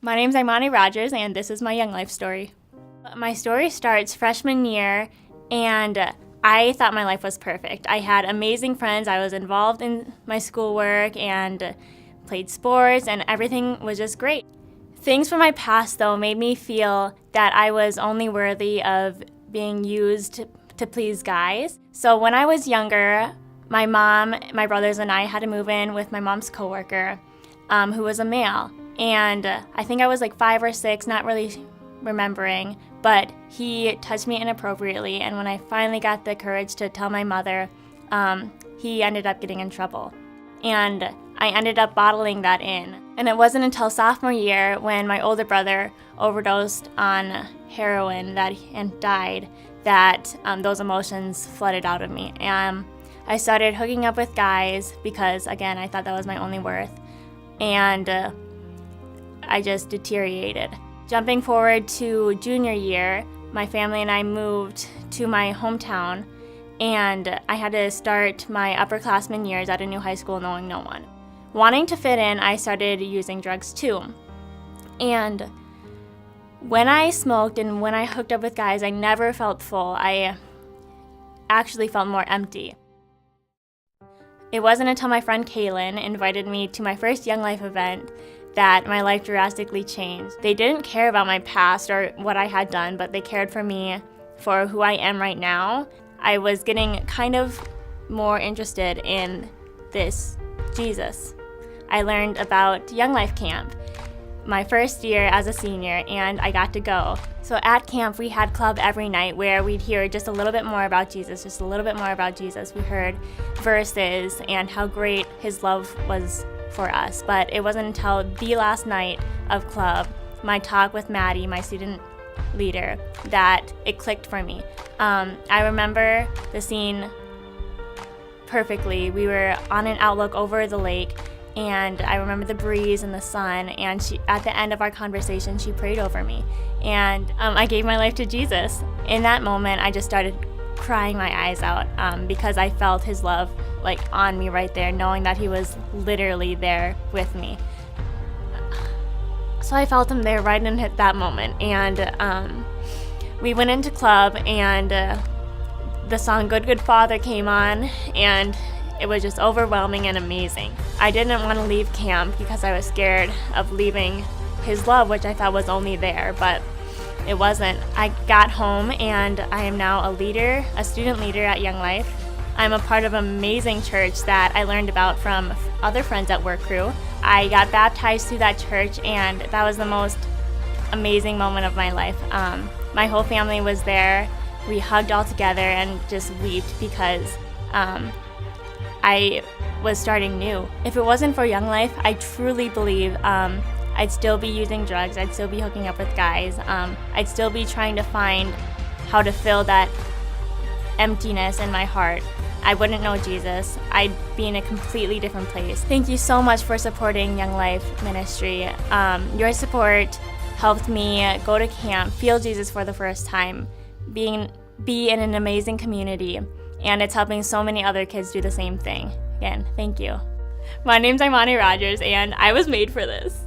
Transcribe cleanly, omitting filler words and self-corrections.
My name's Imani Rogers, and this is my Young Life story. My story starts freshman year, and I thought my life was perfect. I had amazing friends. I was involved in my schoolwork and played sports, and everything was just great. Things from my past, though, made me feel that I was only worthy of being used to please guys. So when I was younger, my mom, my brothers, and I had to move in with my mom's coworker, who was a male. And I think I was like 5 or 6, not really remembering, but he touched me inappropriately. And when I finally got the courage to tell my mother, he ended up getting in trouble. And I ended up bottling that in. And it wasn't until sophomore year when my older brother overdosed on heroin and died that those emotions flooded out of me. And I started hooking up with guys because, again, I thought that was my only worth. And I just deteriorated. Jumping forward to junior year, my family and I moved to my hometown, and I had to start my upperclassmen years at a new high school knowing no one. Wanting to fit in, I started using drugs too. And when I smoked and when I hooked up with guys, I never felt full. I actually felt more empty. It wasn't until my friend Kaylin invited me to my first Young Life event that my life drastically changed. They didn't care about my past or what I had done, but they cared for me for who I am right now. I was getting kind of more interested in this Jesus. I learned about Young Life Camp my first year as a senior, and I got to go. So at camp, we had club every night where we'd hear just a little bit more about Jesus, just a little bit more about Jesus. We heard verses and how great his love was for us. But it wasn't until the last night of club, my talk with Maddie, my student leader, that it clicked for me. I remember the scene perfectly. We were on an outlook over the lake, and I remember the breeze and the sun, and at the end of our conversation, she prayed over me, and I gave my life to Jesus. In that moment, I just started crying my eyes out because I felt his love like on me right there, knowing that he was literally there with me. So I felt him there right in that moment, and we went into club, and the song Good Good Father came on, and it was just overwhelming and amazing. I didn't want to leave camp because I was scared of leaving his love, which I thought was only there, but it wasn't. I got home, and I am now a student leader at Young Life. I'm a part of an amazing church that I learned about from other friends at work crew. I got baptized through that church, and that was the most amazing moment of my life. My whole family was there. We hugged all together and just wept because I was starting new. If it wasn't for Young Life, I truly believe I'd still be using drugs. I'd still be hooking up with guys. I'd still be trying to find how to fill that emptiness in my heart. I wouldn't know Jesus. I'd be in a completely different place. Thank you so much for supporting Young Life Ministry. Your support helped me go to camp, feel Jesus for the first time, be in an amazing community, and it's helping so many other kids do the same thing. Again, thank you. My name's Imani Rogers, and I was made for this.